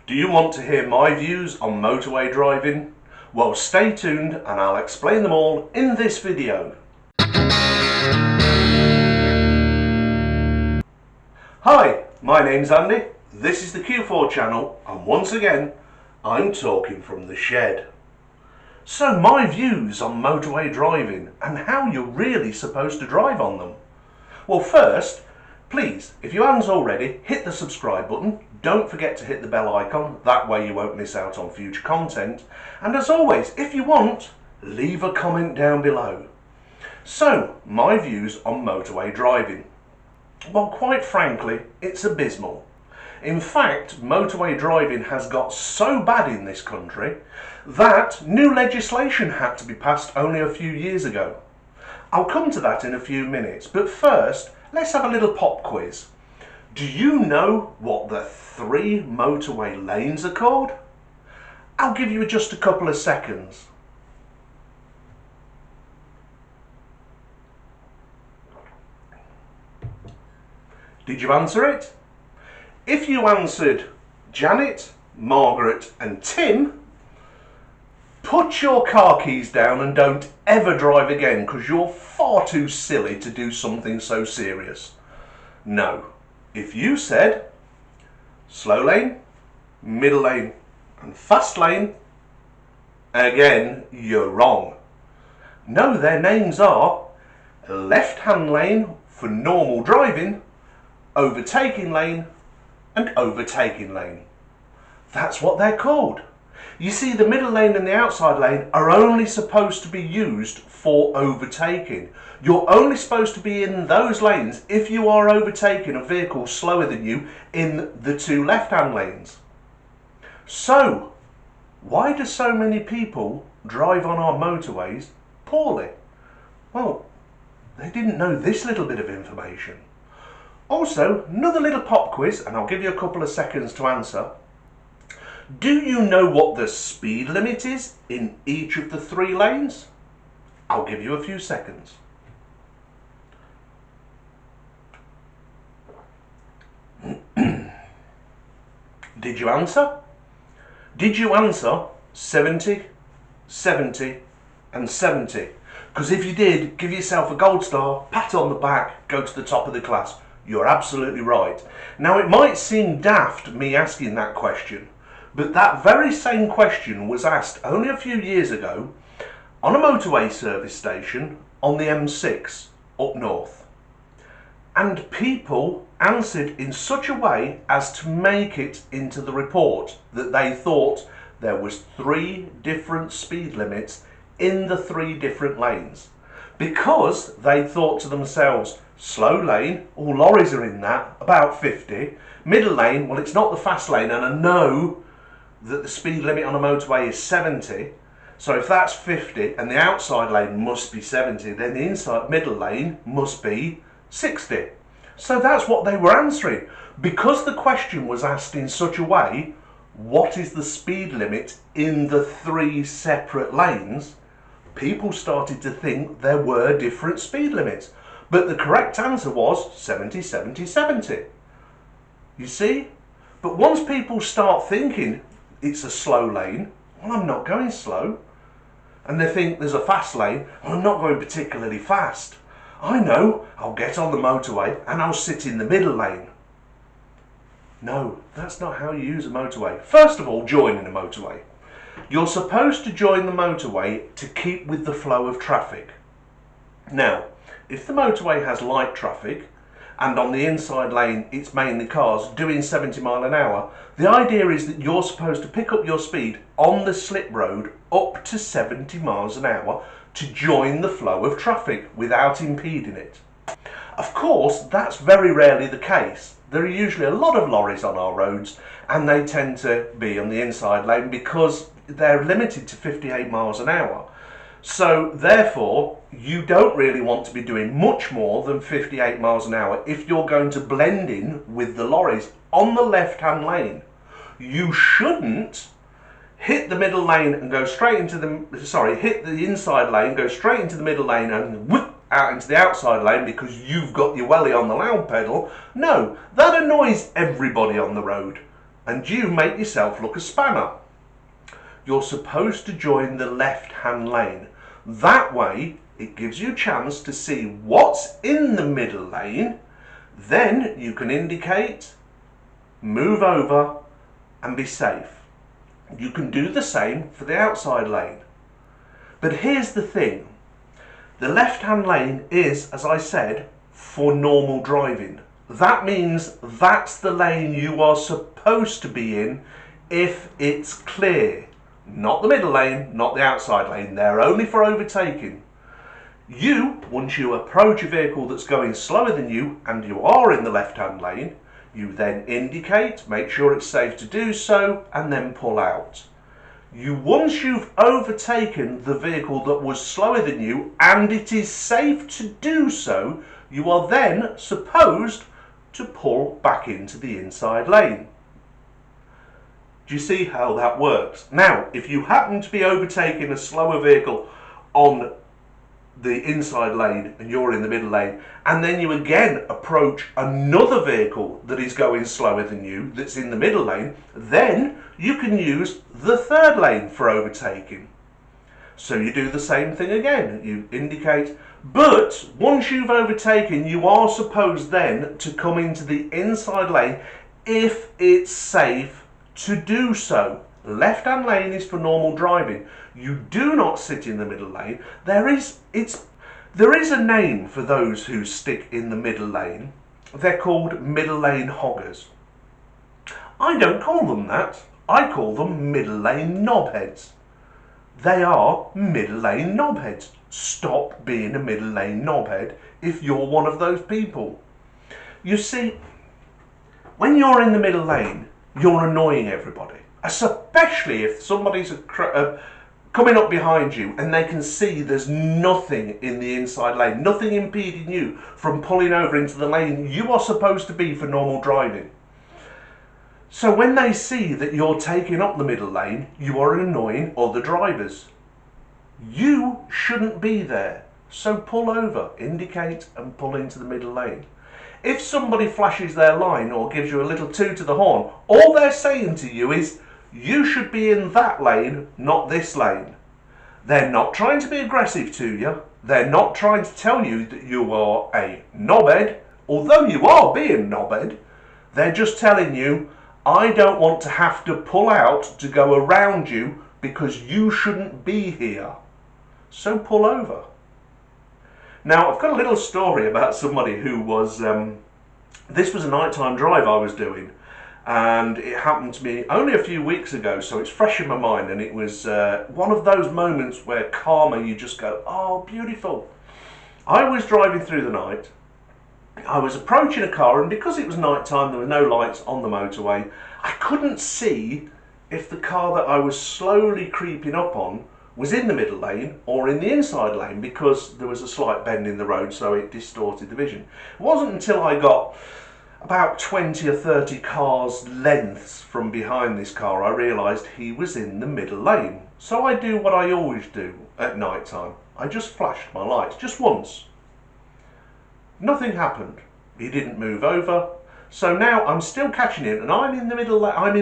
Do you want to hear my views on motorway driving? Well, stay tuned and I'll explain them all in this video. Hi, my name's Andy, this is the Q4 channel, and once again, I'm talking from the shed. So my views on motorway driving and how you're really supposed to drive on them. Well, first, please, if you haven't already, hit the subscribe button. Don't forget to hit the bell icon, that way you won't miss out on future content. And as always, if you want, leave a comment down below. So, my views on motorway driving. Well, quite frankly, it's abysmal. In fact, motorway driving has got so bad in this country that new legislation had to be passed only a few years ago. I'll come to that in a few minutes, but first, let's have a little pop quiz. Do you know what the 3 motorway lanes are called? I'll give you just a couple of seconds. Did you answer it? If you answered Janet, Margaret and Tim, put your car keys down and don't ever drive again, because you're far too silly to do something so serious. No. If you said slow lane, middle lane and fast lane, again, you're wrong. No, their names are left-hand lane for normal driving, overtaking lane and overtaking lane. That's what they're called. You see, the middle lane and the outside lane are only supposed to be used for overtaking. You're only supposed to be in those lanes if you are overtaking a vehicle slower than you in the 2 left-hand lanes. So, why do so many people drive on our motorways poorly? Well, they didn't know this little bit of information. Also, another little pop quiz, and I'll give you a couple of seconds to answer. Do you know what the speed limit is in each of the 3 lanes? I'll give you a few seconds. Did you answer? Did you answer 70, 70 and 70? Because if you did, give yourself a gold star, pat on the back, go to the top of the class. You're absolutely right. Now, it might seem daft me asking that question, but that very same question was asked only a few years ago on a motorway service station on the M6 up north. And people answered in such a way as to make it into the report that they thought there was 3 different speed limits in the 3 different lanes. Because they thought to themselves, slow lane, all lorries are in that, about 50. Middle lane, well, it's not the fast lane, and I know that the speed limit on a motorway is 70. So if that's 50 and the outside lane must be 70, then the inside middle lane must be 60. So that's what they were answering. Because the question was asked in such a way, what is the speed limit in the 3 separate lanes? People started to think there were different speed limits. But the correct answer was 70, 70, 70. You see? But once people start thinking it's a slow lane, well, I'm not going slow. And they think there's a fast lane, well, I'm not going particularly fast. I know, I'll get on the motorway and I'll sit in the middle lane. No, that's not how you use a motorway. First of all, joining a motorway. You're supposed to join the motorway to keep with the flow of traffic. Now, if the motorway has light traffic, and on the inside lane it's mainly cars doing 70 miles an hour, the idea is that you're supposed to pick up your speed on the slip road up to 70 miles an hour to join the flow of traffic without impeding it. Of course, that's very rarely the case. There are usually a lot of lorries on our roads, and they tend to be on the inside lane because they're limited to 58 miles an hour. So therefore, you don't really want to be doing much more than 58 miles an hour if you're going to blend in with the lorries on the left-hand lane. You shouldn't hit the middle lane and go straight into hit the inside lane, go straight into the middle lane and whoop out into the outside lane because you've got your welly on the loud pedal. No, that annoys everybody on the road. and you make yourself look a spanner. You're supposed to join the left-hand lane. That way, it gives you a chance to see what's in the middle lane. Then you can indicate, move over, and be safe. You can do the same for the outside lane. But here's the thing. The left-hand lane is, as I said, for normal driving. That means that's the lane you are supposed to be in if it's clear. Not the middle lane, not the outside lane. They're only for overtaking. You, once you approach a vehicle that's going slower than you and you are in the left-hand lane, you then indicate, make sure it's safe to do so, and then pull out. Once you've overtaken the vehicle that was slower than you and it is safe to do so, you are then supposed to pull back into the inside lane. Do you see how that works? Now, if you happen to be overtaking a slower vehicle on the inside lane and you're in the middle lane, and then you again approach another vehicle that is going slower than you that's in the middle lane, then you can use the third lane for overtaking. So you do the same thing again. You indicate, but once you've overtaken, you are supposed then to come into the inside lane if it's safe to do so. Left-hand lane is for normal driving. You do not sit in the middle lane. There is a name for those who stick in the middle lane. They're called middle lane hoggers. I don't call them that. I call them middle lane knobheads. They are middle lane knobheads. Stop being a middle lane knobhead if you're one of those people. You see, when you're in the middle lane, you're annoying everybody, especially if somebody's coming up behind you and they can see there's nothing in the inside lane, nothing impeding you from pulling over into the lane you are supposed to be for normal driving. So when they see that you're taking up the middle lane, you are annoying other drivers. You shouldn't be there, so pull over, indicate and pull into the middle lane. If somebody flashes their line or gives you a little toot to the horn, all they're saying to you is, you should be in that lane, not this lane. They're not trying to be aggressive to you. They're not trying to tell you that you are a knobhead, although you are being knobhead. They're just telling you, I don't want to have to pull out to go around you because you shouldn't be here. So pull over. Now, I've got a little story about somebody who was, this was a nighttime drive I was doing, and it happened to me only a few weeks ago, so it's fresh in my mind, and it was one of those moments where karma, you just go, oh, beautiful. I was driving through the night, I was approaching a car, and because it was nighttime, there were no lights on the motorway, I couldn't see if the car that I was slowly creeping up on was in the middle lane or in the inside lane because there was a slight bend in the road, so it distorted the vision. It wasn't until I got about 20 or 30 cars lengths from behind this car I realised he was in the middle lane. So I do what I always do at night time. I just flashed my lights, just once. Nothing happened. He didn't move over. So now I'm still catching him, and I'm in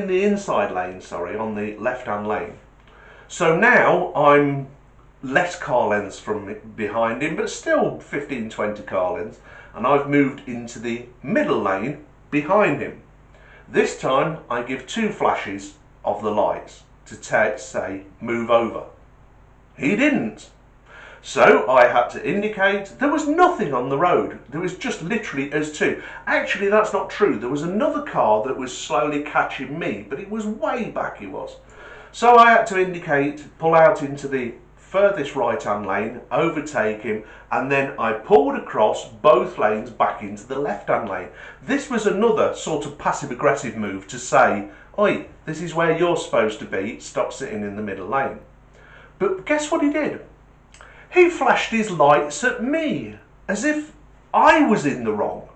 the inside lane, on the left-hand lane. So now I'm less car lengths from behind him, but still 15-20 car lengths, and I've moved into the middle lane behind him. This time I give 2 flashes of the lights to say move over. He didn't. So I had to indicate. There was nothing on the road. There was just literally us two. Actually, that's not true. There was another car that was slowly catching me, but it was way back, it was. So I had to indicate, pull out into the furthest right-hand lane, overtake him, and then I pulled across both lanes back into the left-hand lane. This was another sort of passive-aggressive move to say, oi, this is where you're supposed to be, stop sitting in the middle lane. But guess what he did? He flashed his lights at me, as if I was in the wrong.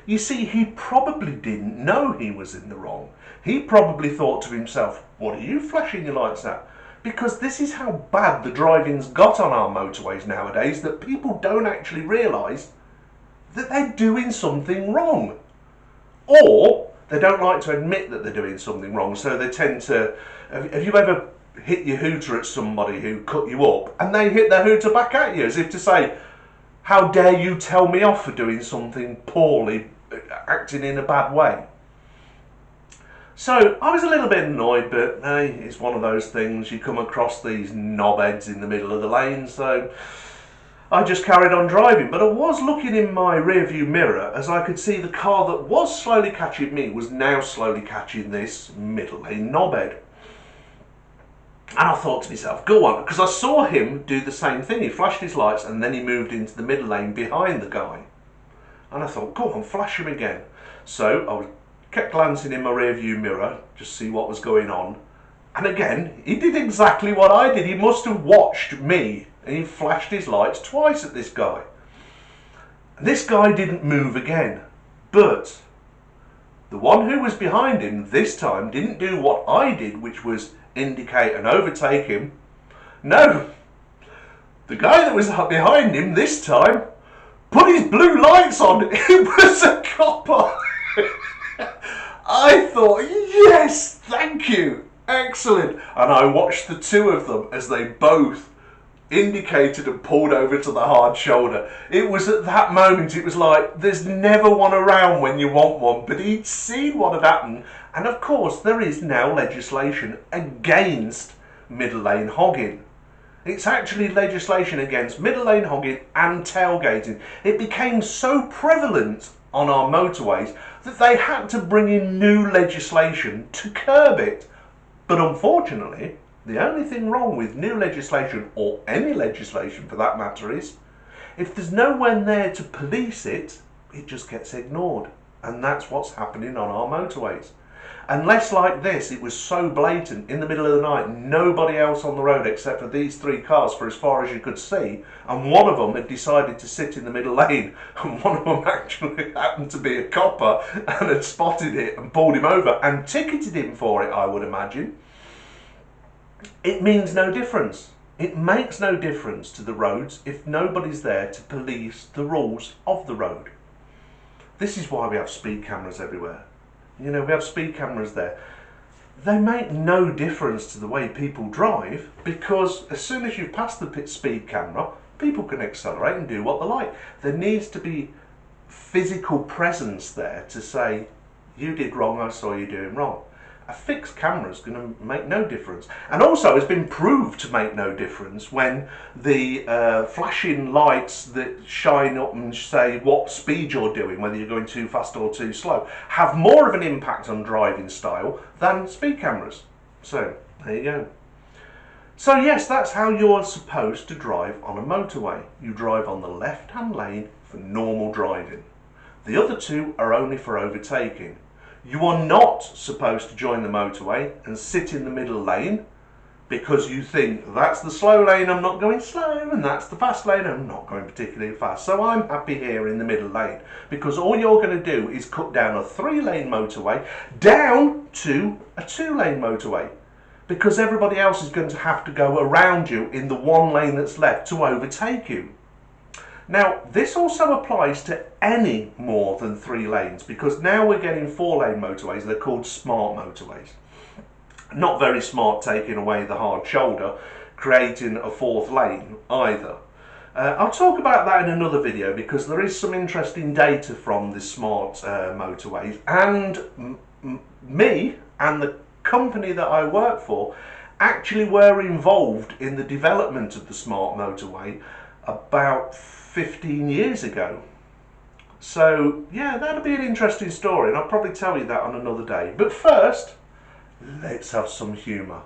You see, he probably didn't know he was in the wrong. He probably thought to himself, what are you flashing your lights at? Because this is how bad the driving's got on our motorways nowadays, that people don't actually realise that they're doing something wrong. Or they don't like to admit that they're doing something wrong, so they tend to... Have you ever hit your hooter at somebody who cut you up, and they hit their hooter back at you, as if to say, how dare you tell me off for doing something poorly, acting in a bad way? So I was a little bit annoyed, but hey, it's one of those things. You come across these knobheads in the middle of the lane, so I just carried on driving. But I was looking in my rearview mirror as I could see the car that was slowly catching me was now slowly catching this middle lane knobhead. And I thought to myself, go on, because I saw him do the same thing. He flashed his lights and then he moved into the middle lane behind the guy. And I thought, go on, flash him again. So I kept glancing in my rearview mirror, just see what was going on. And again, he did exactly what I did. He must have watched me, and he flashed his lights twice at this guy. And this guy didn't move again. But the one who was behind him this time didn't do what I did, which was indicate and overtake him. No, the guy that was behind him this time put his blue lights on. It was a copper. I thought, yes, thank you, excellent. And I watched the two of them as they both indicated and pulled over to the hard shoulder. It was at that moment, it was like, there's never one around when you want one, but he'd seen what had happened. And of course, there is now legislation against middle lane hogging. It's actually legislation against middle lane hogging and tailgating. It became so prevalent on our motorways that they had to bring in new legislation to curb it. But unfortunately, the only thing wrong with new legislation, or any legislation for that matter, is if there's no one there to police it, it just gets ignored. And that's what's happening on our motorways. Unless like this, it was so blatant, in the middle of the night, nobody else on the road except for these three cars for as far as you could see, and one of them had decided to sit in the middle lane, and one of them actually happened to be a copper and had spotted it and pulled him over and ticketed him for it, I would imagine. It means no difference. It makes no difference to the roads if nobody's there to police the rules of the road. This is why we have speed cameras everywhere. You know, we have speed cameras there. They make no difference to the way people drive, because as soon as you've passed the speed camera, people can accelerate and do what they like. There needs to be physical presence there to say, you did wrong, I saw you doing wrong. A fixed camera is going to make no difference. And also it's been proved to make no difference when the flashing lights that shine up and say what speed you're doing, whether you're going too fast or too slow, have more of an impact on driving style than speed cameras. So there you go. So yes, that's how you're supposed to drive on a motorway. You drive on the left-hand lane for normal driving. The other two are only for overtaking. You are not supposed to join the motorway and sit in the middle lane because you think that's the slow lane, I'm not going slow, and that's the fast lane, I'm not going particularly fast. So I'm happy here in the middle lane, because all you're going to do is cut down a 3-lane motorway down to a 2-lane motorway, because everybody else is going to have to go around you in the 1 lane that's left to overtake you. Now, this also applies to any more than 3 lanes, because now we're getting 4-lane motorways. They're called smart motorways. Not very smart, taking away the hard shoulder, creating a 4th lane either. I'll talk about that in another video, because there is some interesting data from the smart motorways, and me and the company that I work for actually were involved in the development of the smart motorway about 15 years ago. So yeah, that'll be an interesting story, and I'll probably tell you that on another day. But first, let's have some humour.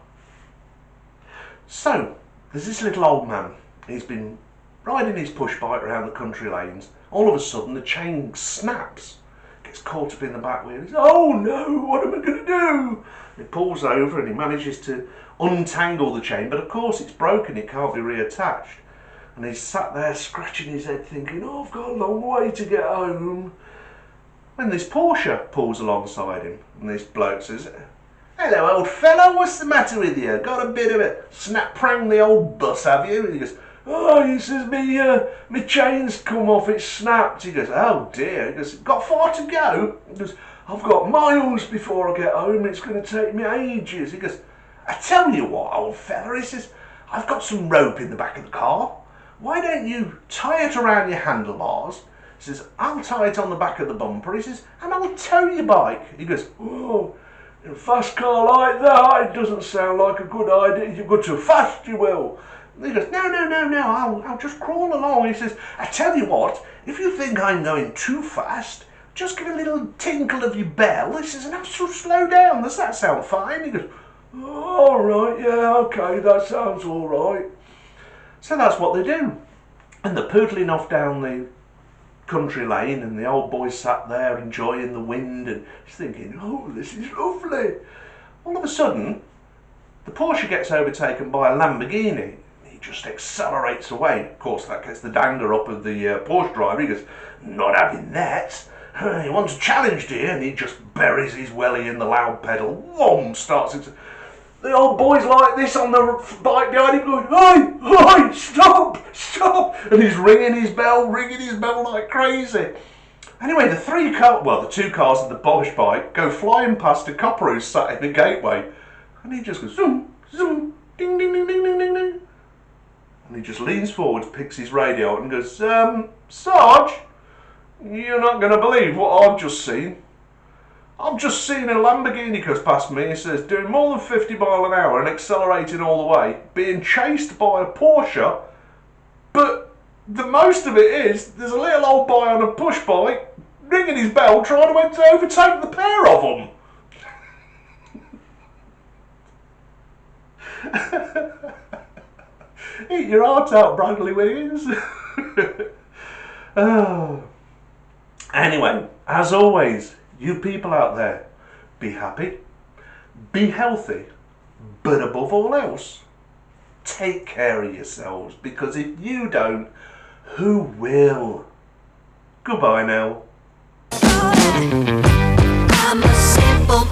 So there's this little old man. He's been riding his push bike around the country lanes. All of a sudden the chain snaps, gets caught up in the back wheel. He's, oh no, what am I going to do? He pulls over and he manages to untangle the chain, but of course it's broken, it can't be reattached. And he's sat there scratching his head thinking, oh, I've got a long way to get home. When this Porsche pulls alongside him, and this bloke says, hello old fellow, what's the matter with you? Got a bit of a snap prang the old bus, have you? And he goes, oh, he says, me chain's come off, it's snapped. He goes, oh dear. He goes, got far to go? He goes, I've got miles before I get home. It's going to take me ages. He goes, I tell you what, old fella, he says, I've got some rope in the back of the car. Why don't you tie it around your handlebars? He says, I'll tie it on the back of the bumper. He says, and I'll tow your bike. He goes, oh, in a fast car like that, it doesn't sound like a good idea. If you go too fast, you will. And he goes, no, I'll just crawl along. He says, I tell you what, if you think I'm going too fast, just give a little tinkle of your bell. He says, and I'll slow down. Does that sound fine? He goes, oh, all right, yeah, okay, that sounds all right. So that's what they do. And they're poodling off down the country lane, and the old boy sat there enjoying the wind, and he's thinking, oh, this is lovely. All of a sudden, the Porsche gets overtaken by a Lamborghini. He just accelerates away. Of course, that gets the dander up of the Porsche driver. He goes, not having that. He wants a challenge, dear, and he just buries his welly in the loud pedal. Whom starts it. The old boy's like this on the bike behind him going, hey, stop. And he's ringing his bell like crazy. Anyway, the two cars and the Porsche bike go flying past a copper who's sat in the gateway. And he just goes, zoom, zoom, ding, ding, ding, ding, ding, ding, ding. And he just leans forward, picks his radio out and goes, Sarge, you're not going to believe what I've just seen. I've just seen a Lamborghini goes past me, he says, doing more than 50 miles an hour and accelerating all the way, being chased by a Porsche, but the most of it is, there's a little old boy on a push bike, ringing his bell, trying to overtake the pair of them. Eat your heart out, Bradley Wiggins. Oh. Anyway, as always, you people out there, be happy, be healthy, but above all else, take care of yourselves, because if you don't, who will? Goodbye now. I'm a simple